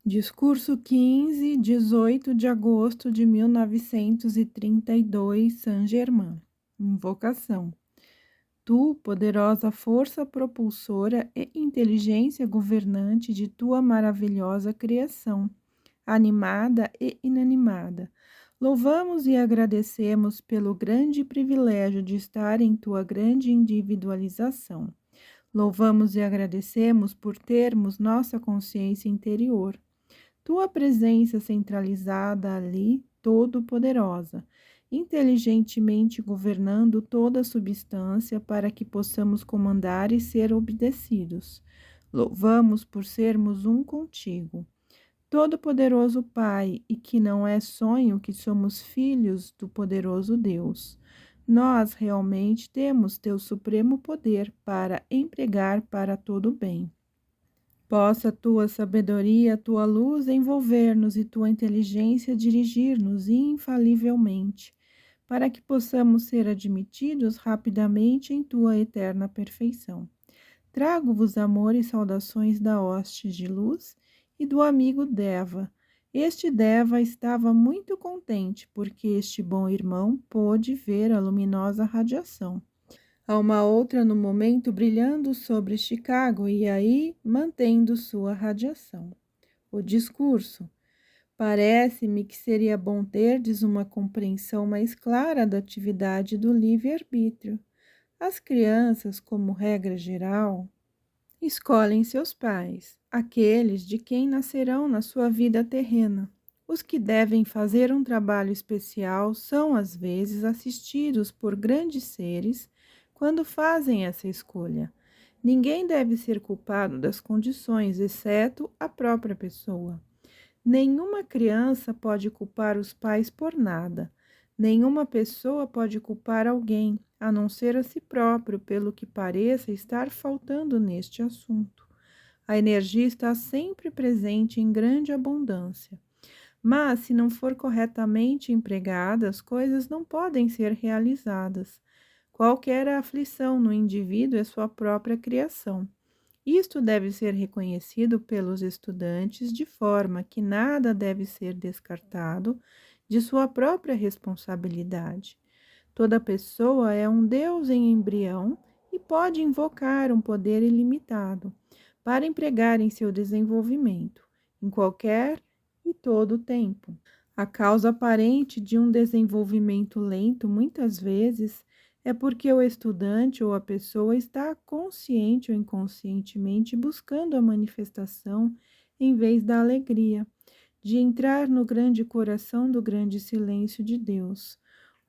Discurso 15, 18 de agosto de 1932, Saint-Germain. Invocação. Tu, poderosa força propulsora e inteligência governante de tua maravilhosa criação, animada e inanimada, louvamos e agradecemos pelo grande privilégio de estar em tua grande individualização. Louvamos e agradecemos por termos nossa consciência interior. Tua presença centralizada ali, todo-poderosa, inteligentemente governando toda a substância para que possamos comandar e ser obedecidos. Louvamos por sermos um contigo. Todo-poderoso Pai, e que não é sonho que somos filhos do poderoso Deus. Nós realmente temos teu supremo poder para empregar para todo o bem. Possa tua sabedoria, tua luz envolver-nos e tua inteligência dirigir-nos infalivelmente, para que possamos ser admitidos rapidamente em tua eterna perfeição. Trago-vos amor e saudações da hoste de luz e do amigo Deva. Este Deva estava muito contente, porque este bom irmão pôde ver a luminosa radiação. Há uma outra no momento brilhando sobre Chicago e aí mantendo sua radiação. O discurso. Parece-me que seria bom terdes uma compreensão mais clara da atividade do livre-arbítrio. As crianças, como regra geral, escolhem seus pais, aqueles de quem nascerão na sua vida terrena. Os que devem fazer um trabalho especial são, às vezes, assistidos por grandes seres quando fazem essa escolha. Ninguém deve ser culpado das condições, exceto a própria pessoa. Nenhuma criança pode culpar os pais por nada. Nenhuma pessoa pode culpar alguém, a não ser a si próprio, pelo que pareça estar faltando neste assunto. A energia está sempre presente em grande abundância. Mas, se não for corretamente empregada, as coisas não podem ser realizadas. Qualquer aflição no indivíduo é sua própria criação. Isto deve ser reconhecido pelos estudantes, de forma que nada deve ser descartado de sua própria responsabilidade. Toda pessoa é um Deus em embrião e pode invocar um poder ilimitado para empregar em seu desenvolvimento, em qualquer e todo tempo. A causa aparente de um desenvolvimento lento, muitas vezes, é porque o estudante ou a pessoa está consciente ou inconscientemente buscando a manifestação em vez da alegria, de entrar no grande coração do grande silêncio de Deus.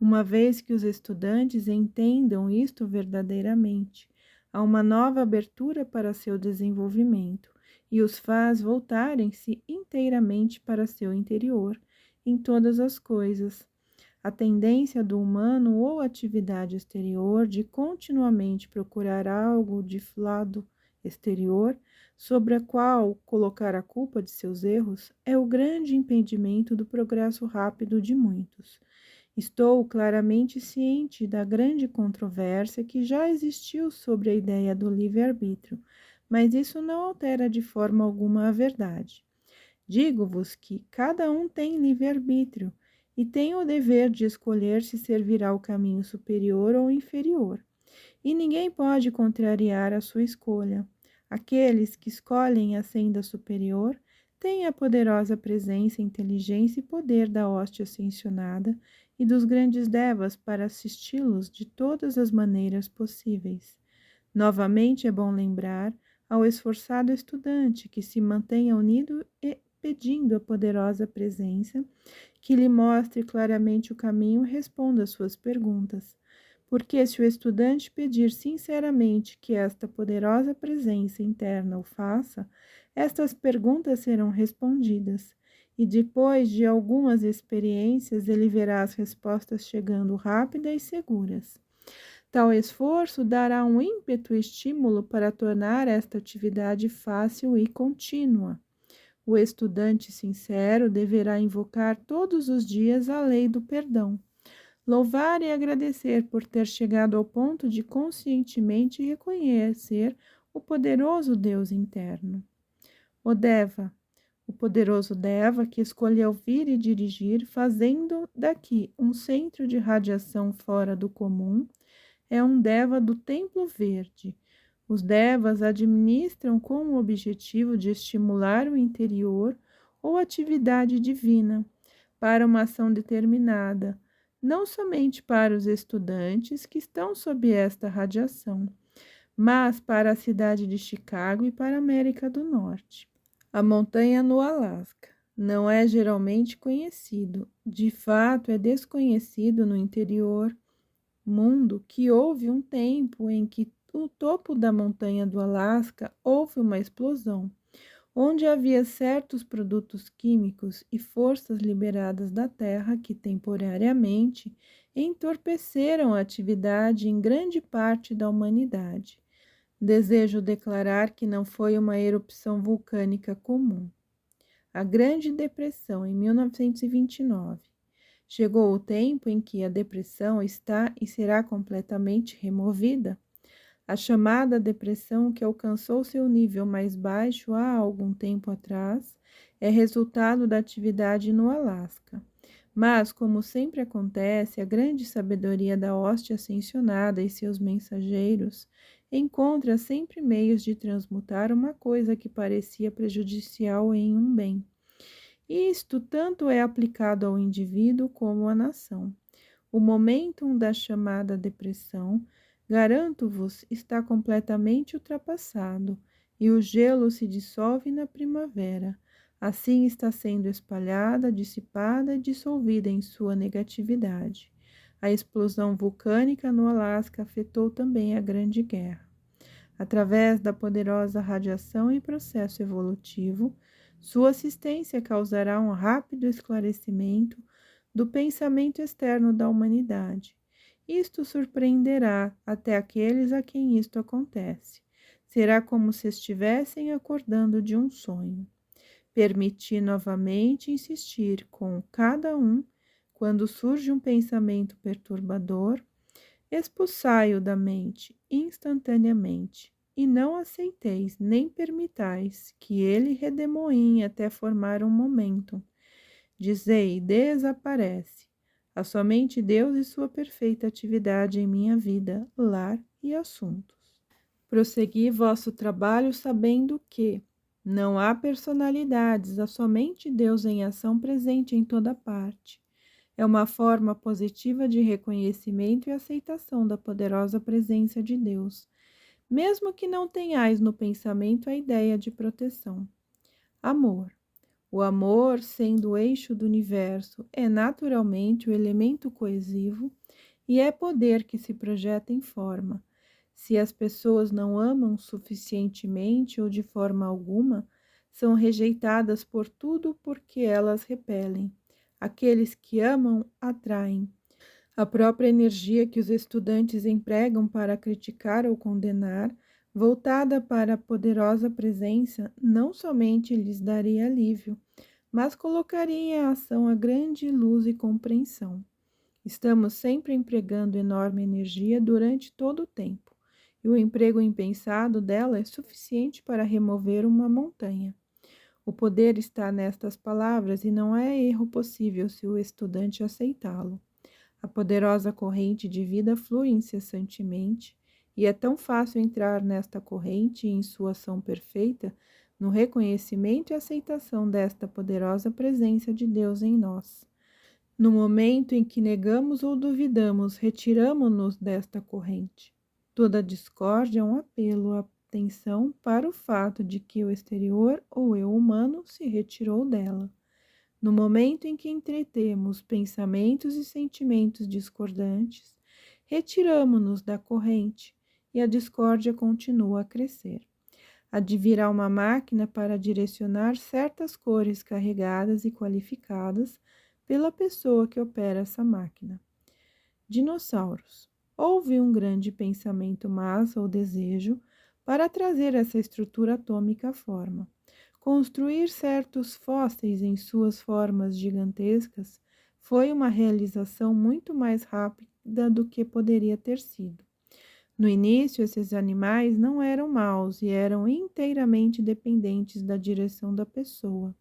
Uma vez que os estudantes entendam isto verdadeiramente, há uma nova abertura para seu desenvolvimento e os faz voltarem-se inteiramente para seu interior, em todas as coisas. A tendência do humano ou atividade exterior de continuamente procurar algo de lado exterior, sobre a qual colocar a culpa de seus erros, é o grande impedimento do progresso rápido de muitos. Estou claramente ciente da grande controvérsia que já existiu sobre a ideia do livre-arbítrio, mas isso não altera de forma alguma a verdade. Digo-vos que cada um tem livre-arbítrio e tem o dever de escolher se servirá o caminho superior ou inferior, e ninguém pode contrariar a sua escolha. Aqueles que escolhem a senda superior têm a poderosa presença, inteligência e poder da hoste ascensionada e dos grandes devas para assisti-los de todas as maneiras possíveis. Novamente é bom lembrar ao esforçado estudante que se mantenha unido e pedindo a poderosa presença que lhe mostre claramente o caminho e responda às suas perguntas. Porque se o estudante pedir sinceramente que esta poderosa presença interna o faça, estas perguntas serão respondidas, e depois de algumas experiências ele verá as respostas chegando rápidas e seguras. Tal esforço dará um ímpeto e estímulo para tornar esta atividade fácil e contínua. O estudante sincero deverá invocar todos os dias a lei do perdão, louvar e agradecer por ter chegado ao ponto de conscientemente reconhecer o poderoso Deus interno. O Deva, O poderoso Deva, que escolheu vir e dirigir, fazendo daqui um centro de radiação fora do comum, é um Deva do Templo Verde. Os Devas administram com o objetivo de estimular o interior ou atividade divina para uma ação determinada, não somente para os estudantes que estão sob esta radiação, mas para a cidade de Chicago e para a América do Norte. A montanha no Alasca não é geralmente conhecido, de fato é desconhecido no interior mundo que houve um tempo em que no topo da montanha do Alasca houve uma explosão, onde havia certos produtos químicos e forças liberadas da Terra que temporariamente entorpeceram a atividade em grande parte da humanidade. Desejo declarar que não foi uma erupção vulcânica comum. A Grande Depressão, em 1929. Chegou o tempo em que a depressão está e será completamente removida. A chamada depressão, que alcançou seu nível mais baixo há algum tempo atrás, é resultado da atividade no Alasca. Mas, como sempre acontece, a grande sabedoria da hoste ascensionada e seus mensageiros encontra sempre meios de transmutar uma coisa que parecia prejudicial em um bem. Isto tanto é aplicado ao indivíduo como à nação. O momentum da chamada depressão, garanto-vos, está completamente ultrapassado, e o gelo se dissolve na primavera. Assim está sendo espalhada, dissipada e dissolvida em sua negatividade. A explosão vulcânica no Alasca afetou também a Grande Guerra. Através da poderosa radiação e processo evolutivo, sua assistência causará um rápido esclarecimento do pensamento externo da humanidade. Isto surpreenderá até aqueles a quem isto acontece. Será como se estivessem acordando de um sonho. Permitir novamente insistir com cada um quando surge um pensamento perturbador, expulsai-o da mente instantaneamente, e não aceiteis nem permitais que ele redemoinhe até formar um momento. Dizei, desaparece. Há somente Deus e sua perfeita atividade em minha vida, lar e assuntos. Prossegui vosso trabalho sabendo que não há personalidades, há somente Deus em ação presente em toda parte. É uma forma positiva de reconhecimento e aceitação da poderosa presença de Deus, mesmo que não tenhais no pensamento a ideia de proteção. Amor. O amor, sendo o eixo do universo, é naturalmente o elemento coesivo e é poder que se projeta em forma. Se as pessoas não amam suficientemente ou de forma alguma, são rejeitadas por tudo porque elas repelem. Aqueles que amam atraem. A própria energia que os estudantes empregam para criticar ou condenar, voltada para a poderosa presença, não somente lhes daria alívio, mas colocaria em ação a grande luz e compreensão. Estamos sempre empregando enorme energia durante todo o tempo, e o emprego impensado dela é suficiente para remover uma montanha. O poder está nestas palavras e não é erro possível se o estudante aceitá-lo. A poderosa corrente de vida flui incessantemente, e é tão fácil entrar nesta corrente e em sua ação perfeita, no reconhecimento e aceitação desta poderosa presença de Deus em nós. No momento em que negamos ou duvidamos, retiramo-nos desta corrente. Toda discórdia é um apelo à atenção para o fato de que o exterior ou eu humano se retirou dela. No momento em que entretemos pensamentos e sentimentos discordantes, retiramo-nos da corrente e a discórdia continua a crescer. Advirá uma máquina para direcionar certas cores carregadas e qualificadas pela pessoa que opera essa máquina. Dinossauros. Houve um grande pensamento massa ou desejo para trazer essa estrutura atômica à forma. Construir certos fósseis em suas formas gigantescas foi uma realização muito mais rápida do que poderia ter sido. No início, esses animais não eram maus e eram inteiramente dependentes da direção da pessoa.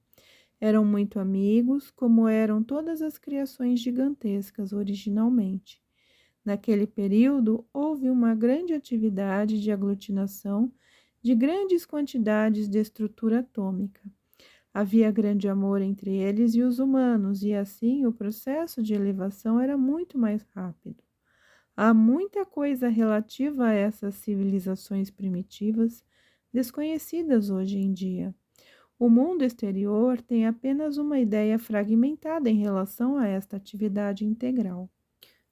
Eram muito amigos, como eram todas as criações gigantescas originalmente. Naquele período, houve uma grande atividade de aglutinação de grandes quantidades de estrutura atômica. Havia grande amor entre eles e os humanos, e assim o processo de elevação era muito mais rápido. Há muita coisa relativa a essas civilizações primitivas desconhecidas hoje em dia. O mundo exterior tem apenas uma ideia fragmentada em relação a esta atividade integral.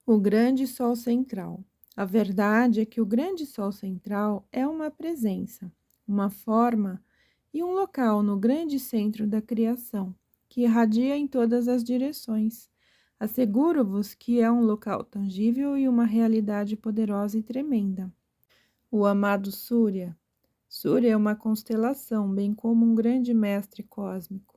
O grande Sol central. A verdade é que o grande Sol central é uma presença, uma forma e um local no grande centro da criação, que irradia em todas as direções. Asseguro-vos que é um local tangível e uma realidade poderosa e tremenda. O amado Súria. Súria é uma constelação, bem como um grande mestre cósmico.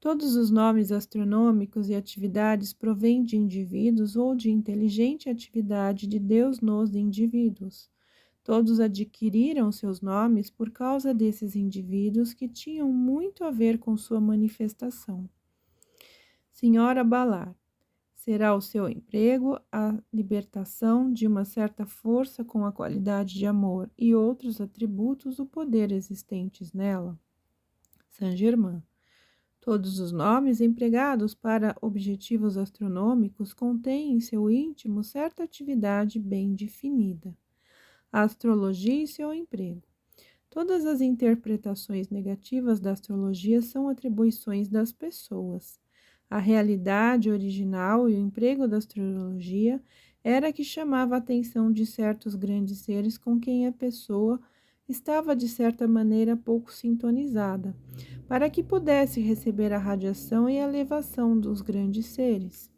Todos os nomes astronômicos e atividades provêm de indivíduos ou de inteligente atividade de Deus nos indivíduos. Todos adquiriram seus nomes por causa desses indivíduos que tinham muito a ver com sua manifestação. Senhora Balar, será o seu emprego a libertação de uma certa força com a qualidade de amor e outros atributos do poder existentes nela? Saint-Germain. Todos os nomes empregados para objetivos astronômicos contêm em seu íntimo certa atividade bem definida. A astrologia e seu emprego. Todas as interpretações negativas da astrologia são atribuições das pessoas. A realidade original e o emprego da astrologia era que chamava a atenção de certos grandes seres com quem a pessoa estava de certa maneira pouco sintonizada, para que pudesse receber a radiação e a elevação dos grandes seres.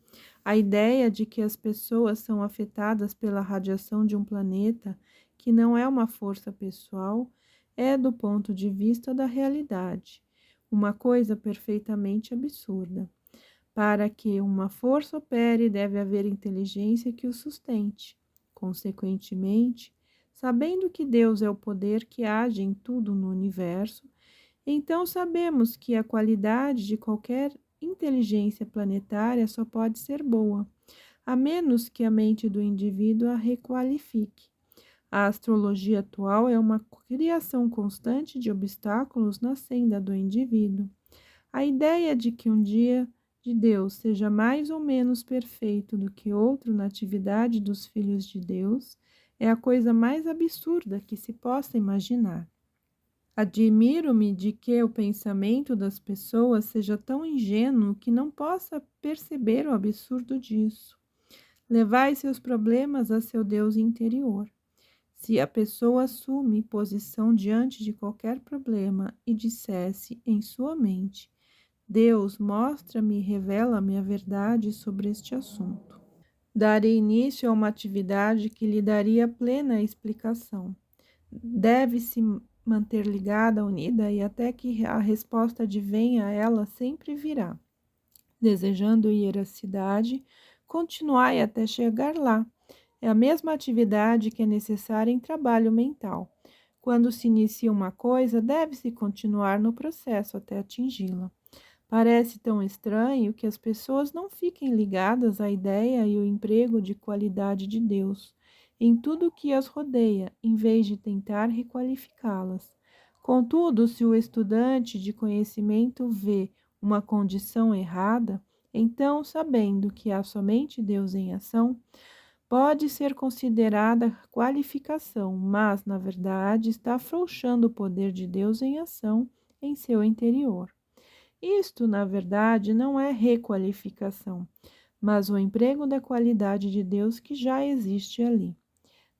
A ideia de que as pessoas são afetadas pela radiação de um planeta, que não é uma força pessoal, é, do ponto de vista da realidade, uma coisa perfeitamente absurda. Para que uma força opere, deve haver inteligência que o sustente. Consequentemente, sabendo que Deus é o poder que age em tudo no universo, então sabemos que a qualidade de qualquer inteligência planetária só pode ser boa, a menos que a mente do indivíduo a requalifique. A astrologia atual é uma criação constante de obstáculos na senda do indivíduo. A ideia de que um dia de Deus seja mais ou menos perfeito do que outro na atividade dos filhos de Deus é a coisa mais absurda que se possa imaginar. Admiro-me de que o pensamento das pessoas seja tão ingênuo que não possa perceber o absurdo disso. Levai seus problemas a seu Deus interior. Se a pessoa assume posição diante de qualquer problema e dissesse em sua mente: Deus, mostra-me e revela-me a verdade sobre este assunto, darei início a uma atividade que lhe daria plena explicação. Deve-se manter ligada, unida, e até que a resposta advenha, ela sempre virá. Desejando ir à cidade, continuai até chegar lá. É a mesma atividade que é necessária em trabalho mental. Quando se inicia uma coisa, deve-se continuar no processo até atingi-la. Parece tão estranho que as pessoas não fiquem ligadas à ideia e o emprego de qualidade de Deus em tudo o que as rodeia, em vez de tentar requalificá-las. Contudo, se o estudante de conhecimento vê uma condição errada, então, sabendo que há somente Deus em ação, pode ser considerada qualificação, mas, na verdade, está afrouxando o poder de Deus em ação em seu interior. Isto, na verdade, não é requalificação, mas o emprego da qualidade de Deus que já existe ali.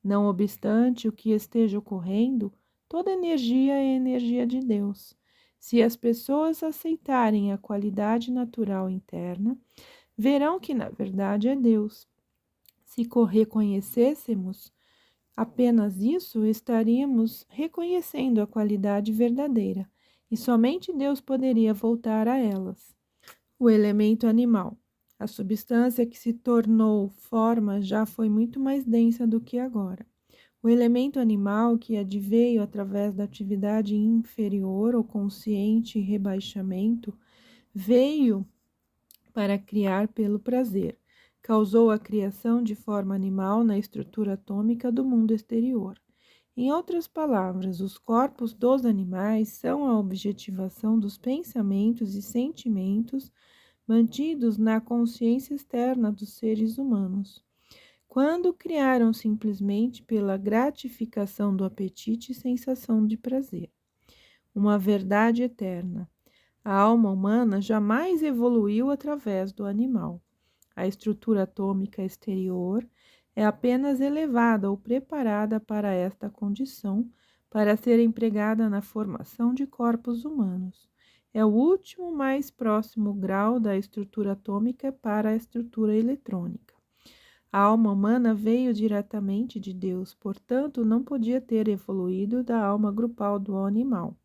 Não obstante o que esteja ocorrendo, toda energia é energia de Deus. Se as pessoas aceitarem a qualidade natural interna, verão que, na verdade, é Deus. Se reconhecêssemos apenas isso, estaríamos reconhecendo a qualidade verdadeira, e somente Deus poderia voltar a elas. O elemento animal. A substância que se tornou forma já foi muito mais densa do que agora. O elemento animal, que adveio através da atividade inferior ou consciente rebaixamento, veio para criar pelo prazer. Causou a criação de forma animal na estrutura atômica do mundo exterior. Em outras palavras, os corpos dos animais são a objetivação dos pensamentos e sentimentos mantidos na consciência externa dos seres humanos, quando criaram simplesmente pela gratificação do apetite e sensação de prazer. Uma verdade eterna. A alma humana jamais evoluiu através do animal. A estrutura atômica exterior é apenas elevada ou preparada para esta condição, para ser empregada na formação de corpos humanos. É o último mais próximo grau da estrutura atômica para a estrutura eletrônica. A alma humana veio diretamente de Deus, portanto, não podia ter evoluído da alma grupal do animal.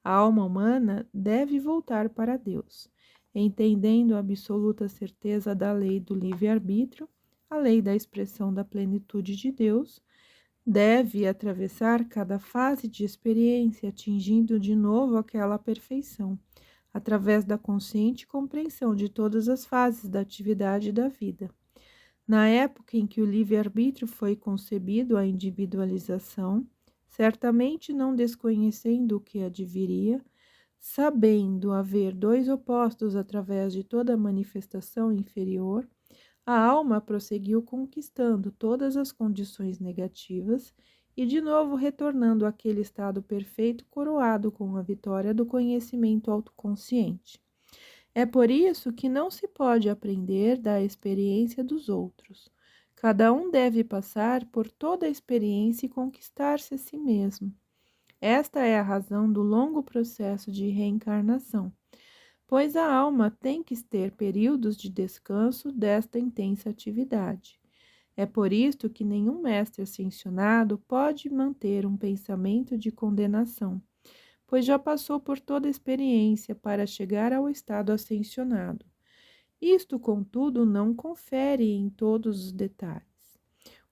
A alma humana deve voltar para Deus, entendendo a absoluta certeza da lei do livre-arbítrio, a lei da expressão da plenitude de Deus, deve atravessar cada fase de experiência, atingindo de novo aquela perfeição, através da consciente compreensão de todas as fases da atividade da vida. Na época em que o livre-arbítrio foi concebido, a individualização, certamente não desconhecendo o que adviria, sabendo haver dois opostos através de toda manifestação inferior, a alma prosseguiu conquistando todas as condições negativas e de novo retornando àquele estado perfeito coroado com a vitória do conhecimento autoconsciente. É por isso que não se pode aprender da experiência dos outros. Cada um deve passar por toda a experiência e conquistar-se a si mesmo. Esta é a razão do longo processo de reencarnação, pois a alma tem que ter períodos de descanso desta intensa atividade. É por isto que nenhum mestre ascensionado pode manter um pensamento de condenação, pois já passou por toda a experiência para chegar ao estado ascensionado. Isto, contudo, não confere em todos os detalhes.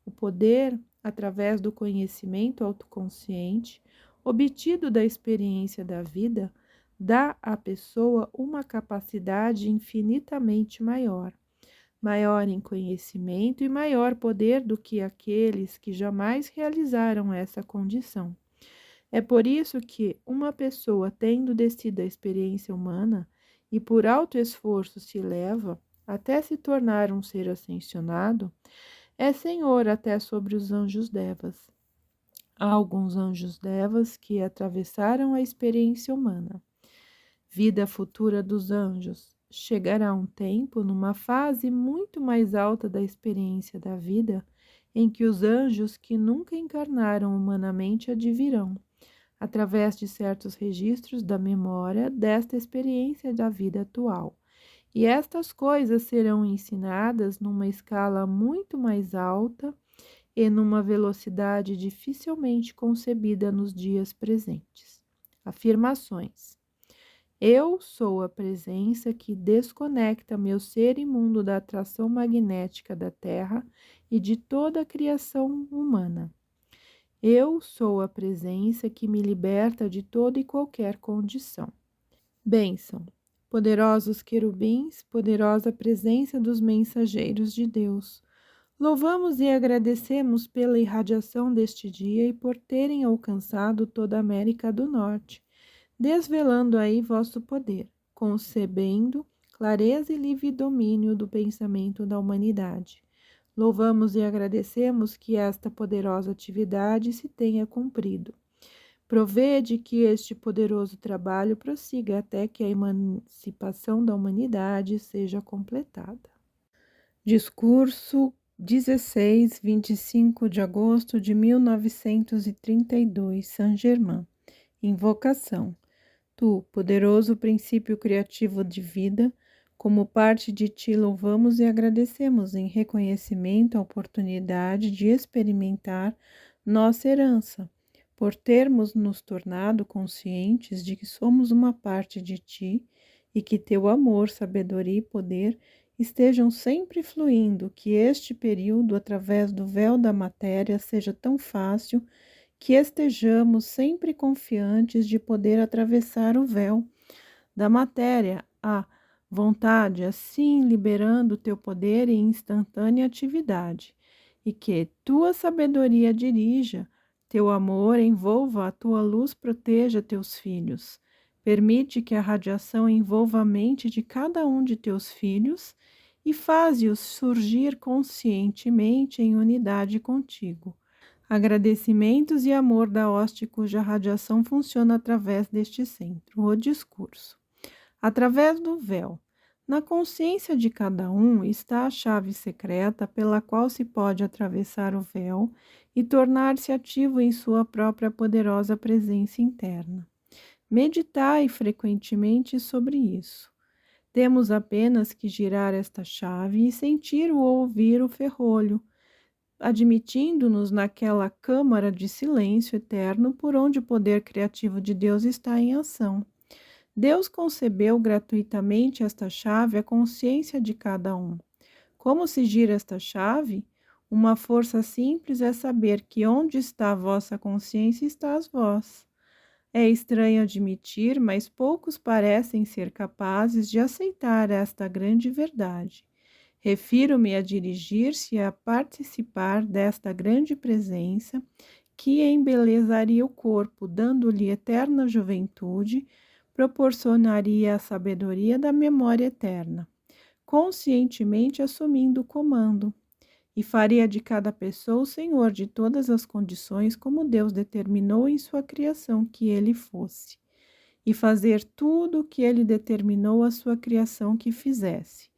O poder, através do conhecimento autoconsciente, obtido da experiência da vida, dá à pessoa uma capacidade infinitamente maior, maior em conhecimento e maior poder do que aqueles que jamais realizaram essa condição. É por isso que uma pessoa, tendo descido a experiência humana e por alto esforço se eleva até se tornar um ser ascensionado, é senhor até sobre os anjos devas. Há alguns anjos devas que atravessaram a experiência humana. Vida futura dos anjos. Chegará um tempo, numa fase muito mais alta da experiência da vida, em que os anjos que nunca encarnaram humanamente advirão, através de certos registros da memória desta experiência da vida atual. E estas coisas serão ensinadas numa escala muito mais alta e numa velocidade dificilmente concebida nos dias presentes. Afirmações. Eu sou a presença que desconecta meu ser imundo da atração magnética da Terra e de toda a criação humana. Eu sou a presença que me liberta de toda e qualquer condição. Bênção. Poderosos querubins, poderosa presença dos mensageiros de Deus. Louvamos e agradecemos pela irradiação deste dia e por terem alcançado toda a América do Norte, desvelando aí vosso poder, concebendo clareza e livre domínio do pensamento da humanidade. Louvamos e agradecemos que esta poderosa atividade se tenha cumprido. Provede que este poderoso trabalho prossiga até que a emancipação da humanidade seja completada. Discurso 16, 25 de agosto de 1932, Saint-Germain. Invocação. Tu, poderoso princípio criativo de vida, como parte de ti louvamos e agradecemos em reconhecimento à oportunidade de experimentar nossa herança, por termos nos tornado conscientes de que somos uma parte de ti e que teu amor, sabedoria e poder estejam sempre fluindo, que este período, através do véu da matéria, seja tão fácil que estejamos sempre confiantes de poder atravessar o véu da matéria, a vontade, assim liberando teu poder em instantânea atividade, e que tua sabedoria dirija, teu amor envolva, a tua luz proteja teus filhos. Permite que a radiação envolva a mente de cada um de teus filhos e faze-os surgir conscientemente em unidade contigo. Agradecimentos e amor da hoste cuja radiação funciona através deste centro. O discurso. Através do véu. Na consciência de cada um está a chave secreta pela qual se pode atravessar o véu e tornar-se ativo em sua própria poderosa presença interna. Meditai frequentemente sobre isso. Temos apenas que girar esta chave e sentir ou ouvir o ferrolho, admitindo-nos naquela câmara de silêncio eterno por onde o poder criativo de Deus está em ação. Deus concebeu gratuitamente esta chave à consciência de cada um. Como se gira esta chave? Uma força simples é saber que onde está a vossa consciência estás vós. É estranho admitir, mas poucos parecem ser capazes de aceitar esta grande verdade. Refiro-me a dirigir-se a participar desta grande presença que embelezaria o corpo, dando-lhe eterna juventude, proporcionaria a sabedoria da memória eterna, conscientemente assumindo o comando, e faria de cada pessoa o senhor de todas as condições como Deus determinou em sua criação que ele fosse, e fazer tudo o que ele determinou a sua criação que fizesse.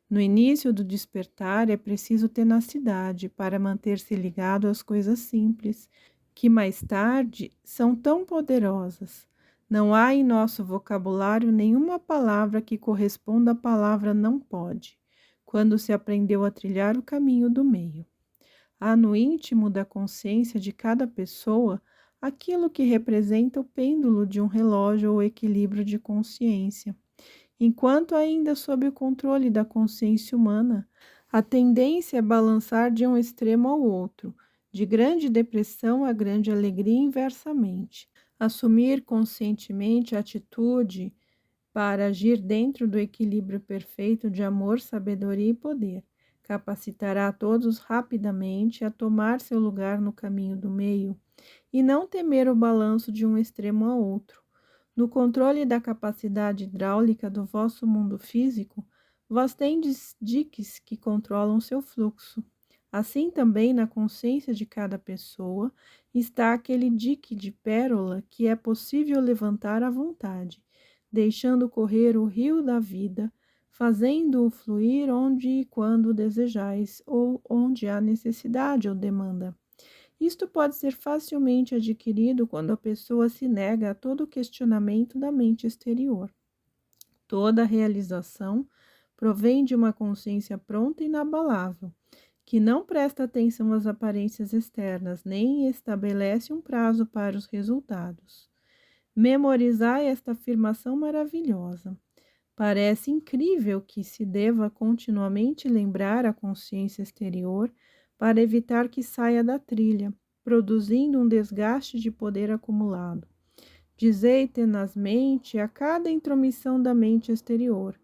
No início do despertar é preciso tenacidade para manter-se ligado às coisas simples, que mais tarde são tão poderosas. Não há em nosso vocabulário nenhuma palavra que corresponda à palavra não pode, quando se aprendeu a trilhar o caminho do meio. Há no íntimo da consciência de cada pessoa aquilo que representa o pêndulo de um relógio ou equilíbrio de consciência. Enquanto ainda sob o controle da consciência humana, a tendência é balançar de um extremo ao outro, de grande depressão a grande alegria inversamente. Assumir conscientemente a atitude para agir dentro do equilíbrio perfeito de amor, sabedoria e poder. Capacitará a todos rapidamente a tomar seu lugar no caminho do meio e não temer o balanço de um extremo a outro. No controle da capacidade hidráulica do vosso mundo físico, vós tendes diques que controlam seu fluxo. Assim também na consciência de cada pessoa está aquele dique de pérola que é possível levantar à vontade, deixando correr o rio da vida, fazendo-o fluir onde e quando desejais, ou onde há necessidade ou demanda. Isto pode ser facilmente adquirido quando a pessoa se nega a todo questionamento da mente exterior. Toda realização provém de uma consciência pronta e inabalável, que não presta atenção às aparências externas, nem estabelece um prazo para os resultados. Memorizai esta afirmação maravilhosa. Parece incrível que se deva continuamente lembrar a consciência exterior para evitar que saia da trilha, produzindo um desgaste de poder acumulado. Dizei tenazmente a cada intromissão da mente exterior: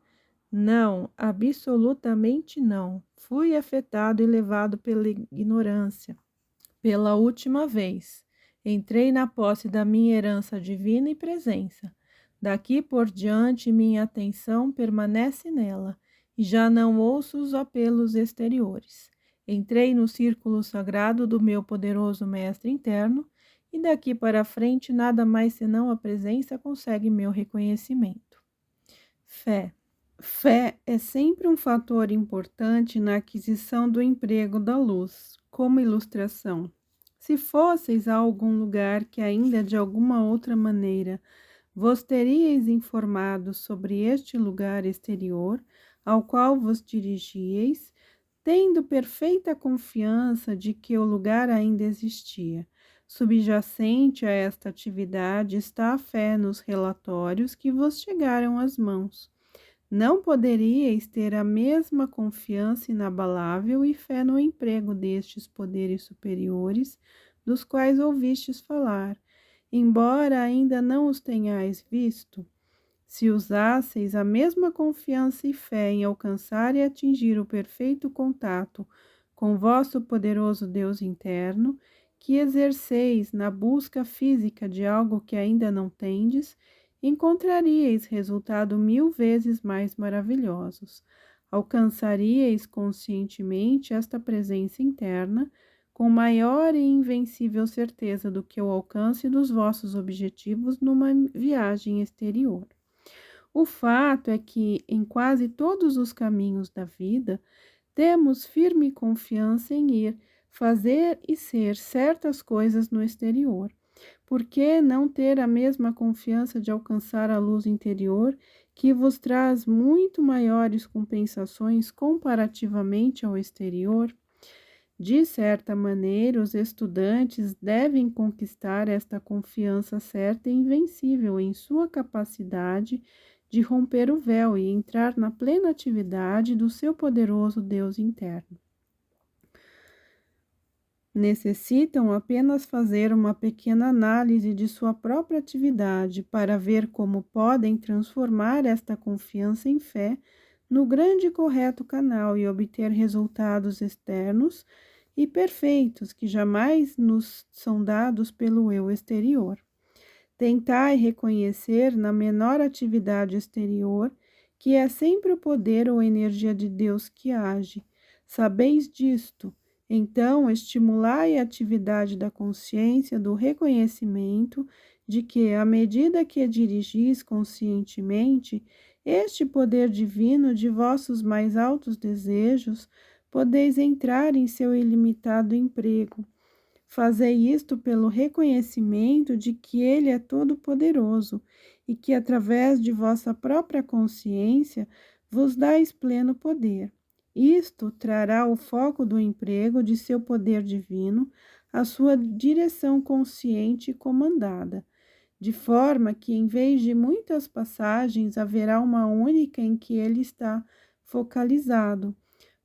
não, absolutamente não. Fui afetado e levado pela ignorância. Pela última vez, entrei na posse da minha herança divina e presença. Daqui por diante, minha atenção permanece nela, e já não ouço os apelos exteriores. Entrei no círculo sagrado do meu poderoso mestre interno, e daqui para frente nada mais senão a presença consegue meu reconhecimento. Fé. Fé é sempre um fator importante na aquisição do emprego da luz, como ilustração. Se fosseis a algum lugar que ainda de alguma outra maneira vos teríeis informado sobre este lugar exterior ao qual vos dirigieis, tendo perfeita confiança de que o lugar ainda existia. Subjacente a esta atividade está a fé nos relatórios que vos chegaram às mãos. Não poderíeis ter a mesma confiança inabalável e fé no emprego destes poderes superiores dos quais ouvistes falar, embora ainda não os tenhais visto? Se usasseis a mesma confiança e fé em alcançar e atingir o perfeito contato com vosso poderoso Deus interno, que exerceis na busca física de algo que ainda não tendes, encontraríeis resultados 1000 vezes mais maravilhosos. Alcançaríeis conscientemente esta presença interna com maior e invencível certeza do que o alcance dos vossos objetivos numa viagem exterior. O fato é que, em quase todos os caminhos da vida, temos firme confiança em ir, fazer e ser certas coisas no exterior. Por que não ter a mesma confiança de alcançar a luz interior, que vos traz muito maiores compensações comparativamente ao exterior? De certa maneira, os estudantes devem conquistar esta confiança certa e invencível em sua capacidade de romper o véu e entrar na plena atividade do seu poderoso Deus interno. Necessitam apenas fazer uma pequena análise de sua própria atividade para ver como podem transformar esta confiança em fé no grande e correto canal e obter resultados externos e perfeitos que jamais nos são dados pelo eu exterior. Tentai reconhecer na menor atividade exterior que é sempre o poder ou energia de Deus que age. Sabeis disto? Então, estimulai a atividade da consciência, do reconhecimento de que, à medida que dirigis conscientemente este poder divino de vossos mais altos desejos, podeis entrar em seu ilimitado emprego. Fazei isto pelo reconhecimento de que Ele é todo-poderoso e que, através de vossa própria consciência, vos dais pleno poder. Isto trará o foco do emprego de seu poder divino à sua direção consciente e comandada, de forma que, em vez de muitas passagens, haverá uma única em que ele está focalizado.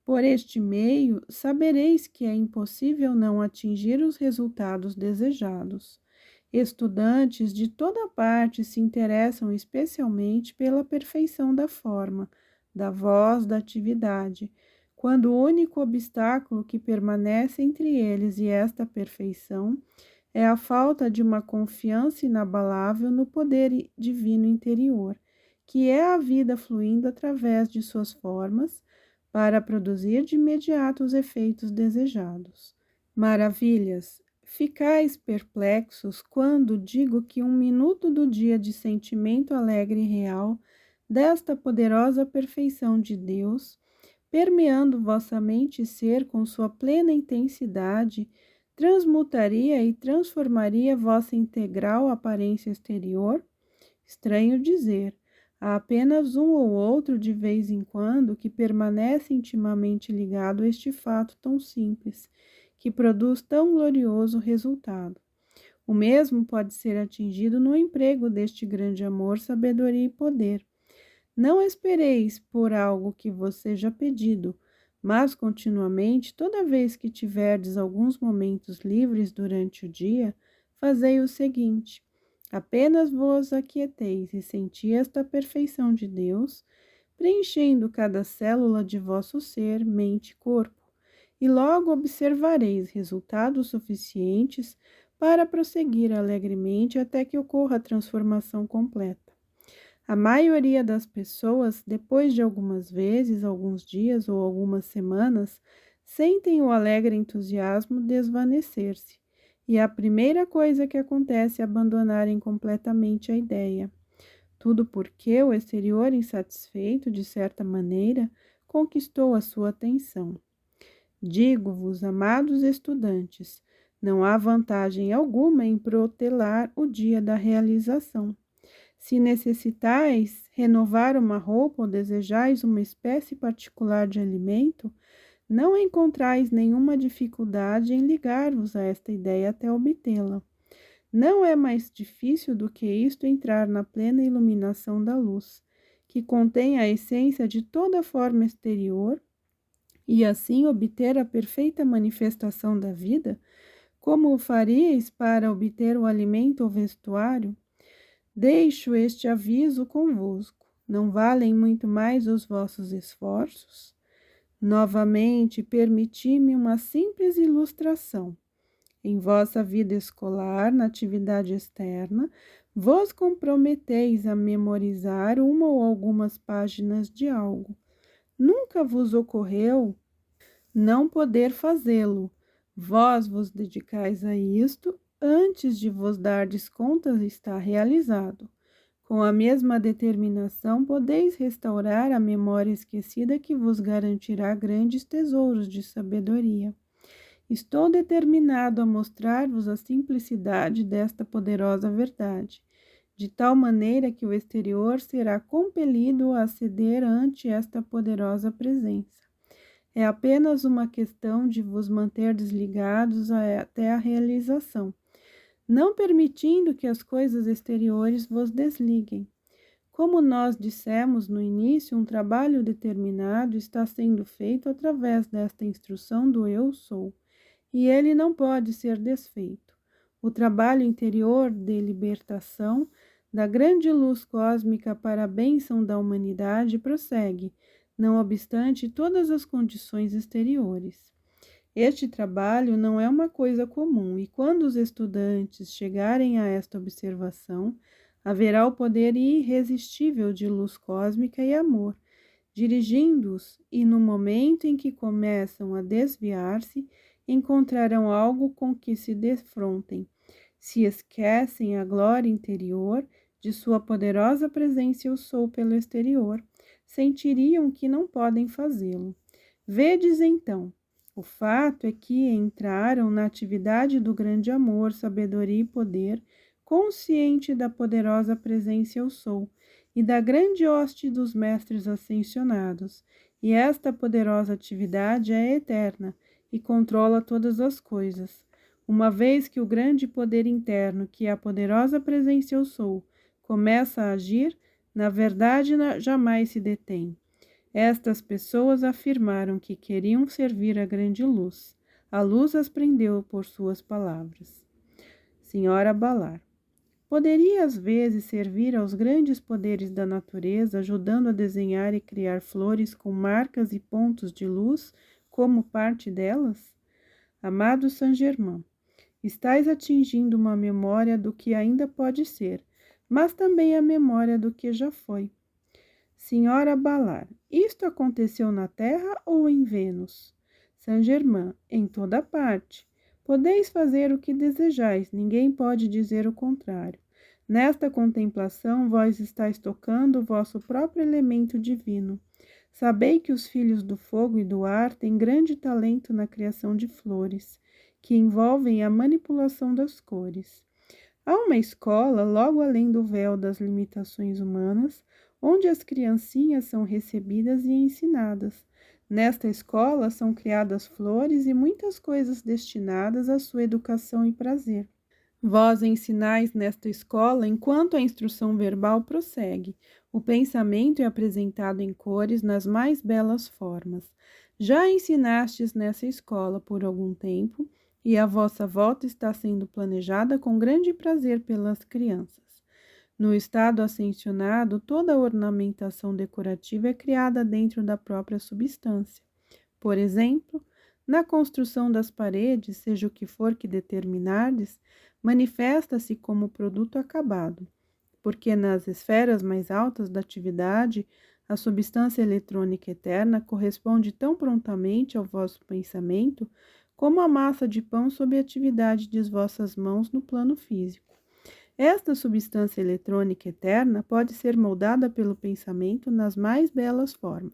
Por este meio, sabereis que é impossível não atingir os resultados desejados. Estudantes de toda parte se interessam especialmente pela perfeição da forma, da voz, da atividade, quando o único obstáculo que permanece entre eles e esta perfeição é a falta de uma confiança inabalável no poder divino interior, que é a vida fluindo através de suas formas, para produzir de imediato os efeitos desejados. Maravilhas! Ficais perplexos quando digo que 1 minuto do dia de sentimento alegre e real desta poderosa perfeição de Deus, permeando vossa mente e ser com sua plena intensidade, transmutaria e transformaria vossa integral aparência exterior? Estranho dizer, há apenas um ou outro de vez em quando que permanece intimamente ligado a este fato tão simples, que produz tão glorioso resultado. O mesmo pode ser atingido no emprego deste grande amor, sabedoria e poder. Não espereis por algo que vos seja pedido, mas continuamente, toda vez que tiverdes alguns momentos livres durante o dia, fazei o seguinte: apenas vos aquieteis e senti esta perfeição de Deus, preenchendo cada célula de vosso ser, mente e corpo, e logo observareis resultados suficientes para prosseguir alegremente até que ocorra a transformação completa. A maioria das pessoas, depois de algumas vezes, alguns dias ou algumas semanas, sentem o alegre entusiasmo desvanecer-se, e a primeira coisa que acontece é abandonarem completamente a ideia. Tudo porque o exterior insatisfeito, de certa maneira, conquistou a sua atenção. Digo-vos, amados estudantes, não há vantagem alguma em protelar o dia da realização. Se necessitais renovar uma roupa ou desejais uma espécie particular de alimento, não encontrais nenhuma dificuldade em ligar-vos a esta ideia até obtê-la. Não é mais difícil do que isto entrar na plena iluminação da luz, que contém a essência de toda forma exterior, e assim obter a perfeita manifestação da vida, como o faríeis para obter o alimento ou vestuário? Deixo este aviso convosco. Não valem muito mais os vossos esforços? Novamente, permiti-me uma simples ilustração. Em vossa vida escolar, na atividade externa, vos comprometeis a memorizar uma ou algumas páginas de algo. Nunca vos ocorreu não poder fazê-lo. Vós vos dedicais a isto, antes de vos dardes conta está realizado. Com a mesma determinação, podeis restaurar a memória esquecida que vos garantirá grandes tesouros de sabedoria. Estou determinado a mostrar-vos a simplicidade desta poderosa verdade, de tal maneira que o exterior será compelido a ceder ante esta poderosa presença. É apenas uma questão de vos manter desligados até a realização, não permitindo que as coisas exteriores vos desliguem. Como nós dissemos no início, um trabalho determinado está sendo feito através desta instrução do Eu Sou, e ele não pode ser desfeito. O trabalho interior de libertação da grande luz cósmica para a bênção da humanidade prossegue, não obstante todas as condições exteriores. Este trabalho não é uma coisa comum, e quando os estudantes chegarem a esta observação, haverá o poder irresistível de luz cósmica e amor, dirigindo-os, e no momento em que começam a desviar-se, encontrarão algo com que se defrontem. Se esquecem a glória interior de sua poderosa presença eu sou pelo exterior, sentiriam que não podem fazê-lo. Vedes então, o fato é que entraram na atividade do grande amor, sabedoria e poder, consciente da poderosa presença eu sou e da grande hoste dos mestres ascensionados, e esta poderosa atividade é eterna e controla todas as coisas. Uma vez que o grande poder interno, que é a poderosa presença eu sou, começa a agir, na verdade jamais se detém. Estas pessoas afirmaram que queriam servir a grande luz. A luz as prendeu por suas palavras. Senhora Balar, poderia às vezes servir aos grandes poderes da natureza, ajudando a desenhar e criar flores com marcas e pontos de luz como parte delas? Amado Saint-Germain, estais atingindo uma memória do que ainda pode ser, mas também a memória do que já foi. Senhora Balar, isto aconteceu na Terra ou em Vênus? Saint-Germain, em toda parte. Podeis fazer o que desejais, ninguém pode dizer o contrário. Nesta contemplação, vós estáis tocando o vosso próprio elemento divino. Sabei que os filhos do fogo e do ar têm grande talento na criação de flores, que envolvem a manipulação das cores. Há uma escola logo além do véu das limitações humanas, onde as criancinhas são recebidas e ensinadas. Nesta escola são criadas flores e muitas coisas destinadas à sua educação e prazer. Vós ensinais nesta escola enquanto a instrução verbal prossegue. O pensamento é apresentado em cores nas mais belas formas. Já ensinastes nessa escola por algum tempo e a vossa volta está sendo planejada com grande prazer pelas crianças. No estado ascensionado, toda a ornamentação decorativa é criada dentro da própria substância. Por exemplo, na construção das paredes, seja o que for que determinardes, manifesta-se como produto acabado, porque nas esferas mais altas da atividade, a substância eletrônica eterna corresponde tão prontamente ao vosso pensamento como a massa de pão sob a atividade de vossas mãos no plano físico. Esta substância eletrônica eterna pode ser moldada pelo pensamento nas mais belas formas.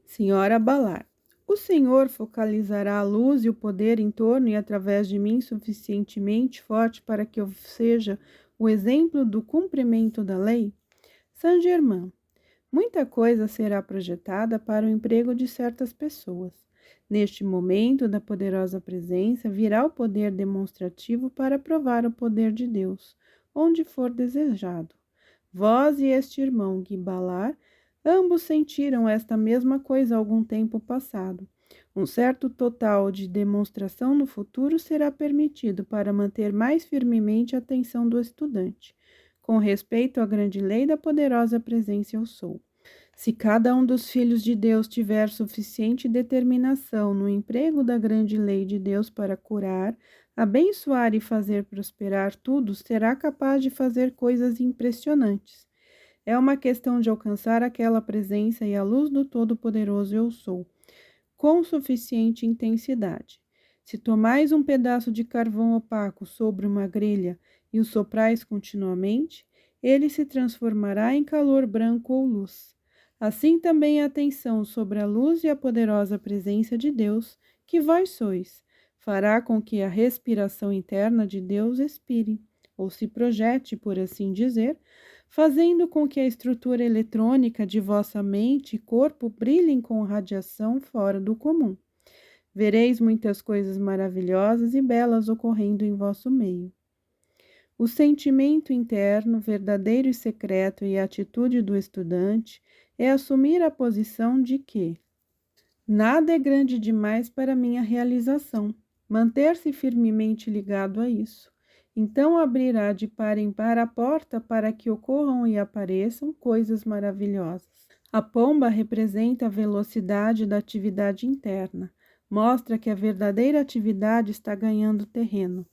Senhora Balar, o Senhor focalizará a luz e o poder em torno e através de mim suficientemente forte para que eu seja o exemplo do cumprimento da lei? Saint-Germain, muita coisa será projetada para o emprego de certas pessoas. Neste momento da poderosa presença, virá o poder demonstrativo para provar o poder de Deus, onde for desejado. Vós e este irmão Guy Ballard, ambos sentiram esta mesma coisa algum tempo passado. Um certo total de demonstração no futuro será permitido para manter mais firmemente a atenção do estudante. com respeito à grande lei da poderosa presença eu sou. Se cada um dos filhos de Deus tiver suficiente determinação no emprego da grande lei de Deus para curar, abençoar e fazer prosperar tudo, será capaz de fazer coisas impressionantes. É uma questão de alcançar aquela presença e a luz do Todo-Poderoso eu sou, com suficiente intensidade. Se tomais um pedaço de carvão opaco sobre uma grelha e o soprais continuamente, ele se transformará em calor branco ou luz. Assim também a atenção sobre a luz e a poderosa presença de Deus, que vós sois, fará com que a respiração interna de Deus expire, ou se projete, por assim dizer, fazendo com que a estrutura eletrônica de vossa mente e corpo brilhem com radiação fora do comum. Vereis muitas coisas maravilhosas e belas ocorrendo em vosso meio. O sentimento interno, verdadeiro e secreto e a atitude do estudante é assumir a posição de que nada é grande demais para minha realização, manter-se firmemente ligado a isso. Então abrirá de par em par a porta para que ocorram e apareçam coisas maravilhosas. A pomba representa a velocidade da atividade interna, mostra que a verdadeira atividade está ganhando terreno.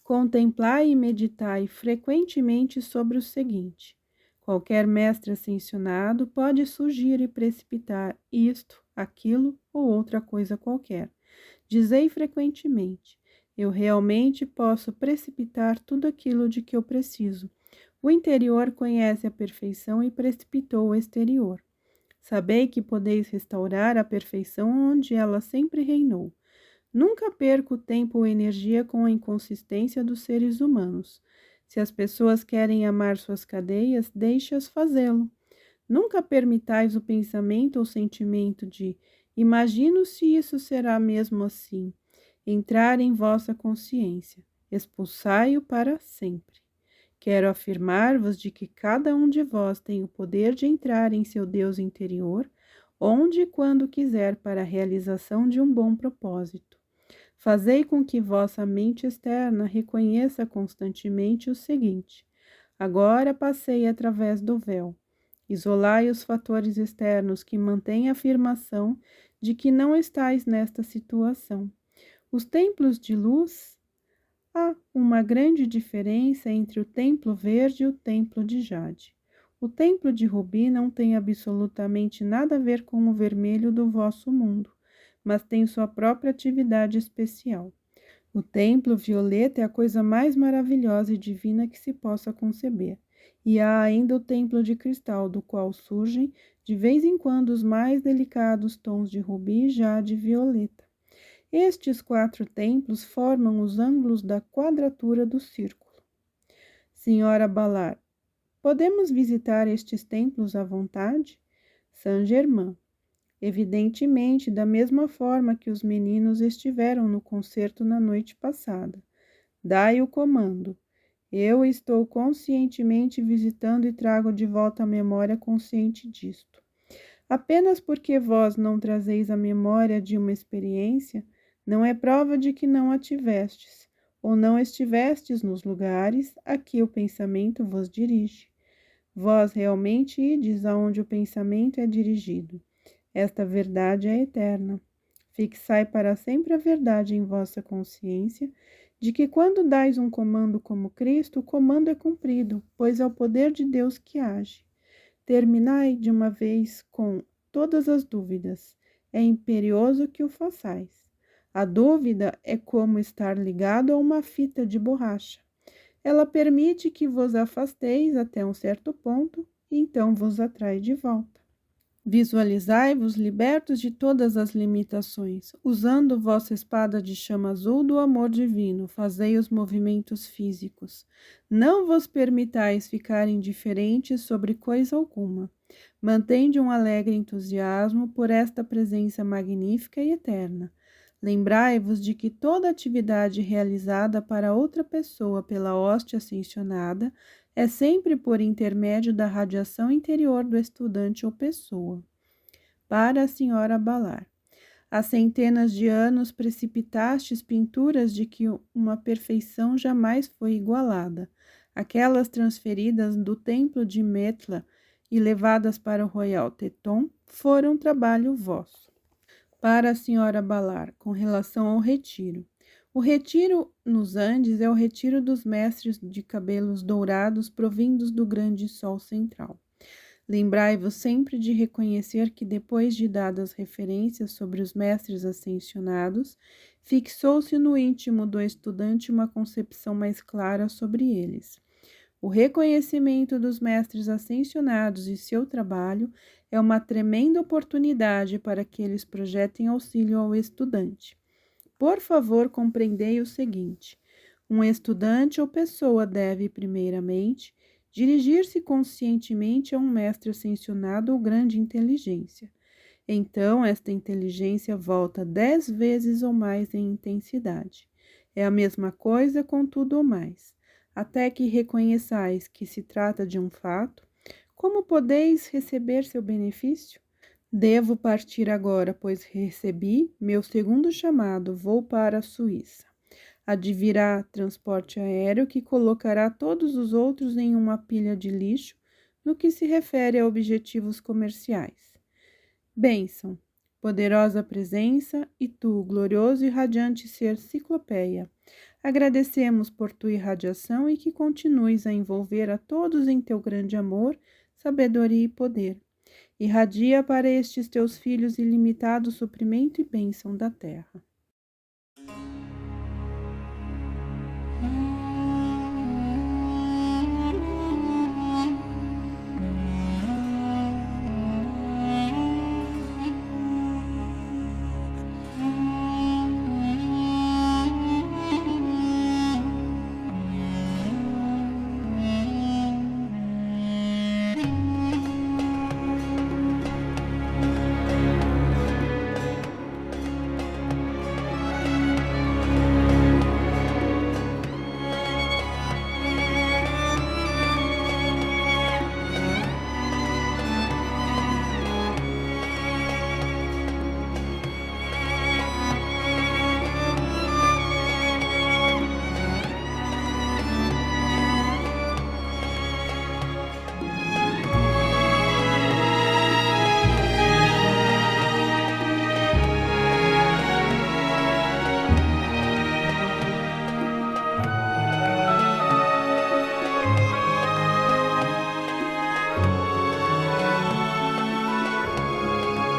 Contemplai e meditai frequentemente sobre o seguinte: qualquer mestre ascensionado pode surgir e precipitar isto, aquilo ou outra coisa qualquer. Dizei frequentemente: eu realmente posso precipitar tudo aquilo de que eu preciso. O interior conhece a perfeição e precipitou o exterior. Sabei que podeis restaurar a perfeição onde ela sempre reinou. Nunca perca o tempo ou energia com a inconsistência dos seres humanos. Se as pessoas querem amar suas cadeias, deixe-as fazê-lo. Nunca permitais o pensamento ou sentimento de imagino se isso será mesmo assim entrar em vossa consciência. Expulsai-o para sempre. Quero afirmar-vos de que cada um de vós tem o poder de entrar em seu Deus interior, onde e quando quiser para a realização de um bom propósito. Fazei com que vossa mente externa reconheça constantemente o seguinte: agora passei através do véu. Isolai os fatores externos que mantêm a afirmação de que não estáis nesta situação. Os templos de luz, há uma grande diferença entre o templo verde e o templo de jade. O templo de rubi não tem absolutamente nada a ver com o vermelho do vosso mundo, mas tem sua própria atividade especial. O templo violeta é a coisa mais maravilhosa e divina que se possa conceber. E há ainda o templo de cristal, do qual surgem, de vez em quando, os mais delicados tons de rubi, jade e violeta. Estes 4 templos formam os ângulos da quadratura do círculo. Senhora Ballard, podemos visitar estes templos à vontade? Saint-Germain. Evidentemente, da mesma forma que os meninos estiveram no concerto na noite passada. Dai o comando. Eu estou conscientemente visitando e trago de volta a memória consciente disto. Apenas porque vós não trazeis a memória de uma experiência, não é prova de que não a tivestes, ou não estivestes nos lugares a que o pensamento vos dirige. Vós realmente ides aonde o pensamento é dirigido. Esta verdade é eterna. Fixai para sempre a verdade em vossa consciência, de que quando dais um comando como Cristo, o comando é cumprido, pois é o poder de Deus que age. Terminai de uma vez com todas as dúvidas. É imperioso que o façais. A dúvida é como estar ligado a uma fita de borracha. Ela permite que vos afasteis até um certo ponto, e então vos atrai de volta. Visualizai-vos libertos de todas as limitações. Usando vossa espada de chama azul do amor divino, fazei os movimentos físicos. Não vos permitais ficar indiferentes sobre coisa alguma. Mantende um alegre entusiasmo por esta presença magnífica e eterna. Lembrai-vos de que toda atividade realizada para outra pessoa pela hoste ascensionada é sempre por intermédio da radiação interior do estudante ou pessoa. Para a senhora Ballard. Há centenas de anos precipitastes pinturas de que uma perfeição jamais foi igualada. Aquelas transferidas do templo de Metla e levadas para o Royal Teton foram trabalho vosso. Para a senhora Balar, com relação ao retiro. O retiro nos Andes é o retiro dos mestres de cabelos dourados provindos do grande sol central. Lembrai-vos sempre de reconhecer que, depois de dadas referências sobre os mestres ascensionados, fixou-se no íntimo do estudante uma concepção mais clara sobre eles. O reconhecimento dos mestres ascensionados e seu trabalho é uma tremenda oportunidade para que eles projetem auxílio ao estudante. Por favor, compreendei o seguinte: um estudante ou pessoa deve, primeiramente, dirigir-se conscientemente a um mestre ascensionado ou grande inteligência. Então, esta inteligência volta 10 vezes ou mais em intensidade. É a mesma coisa com tudo ou mais. Até que reconheçais que se trata de um fato, como podeis receber seu benefício? Devo partir agora, pois recebi meu segundo chamado, vou para a Suíça. Advirá transporte aéreo que colocará todos os outros em uma pilha de lixo no que se refere a objetivos comerciais. Bênção, poderosa presença e tu, glorioso e radiante ser ciclopeia. Agradecemos por tua irradiação e que continues a envolver a todos em teu grande amor, sabedoria e poder. Irradia para estes teus filhos ilimitado suprimento e bênção da terra.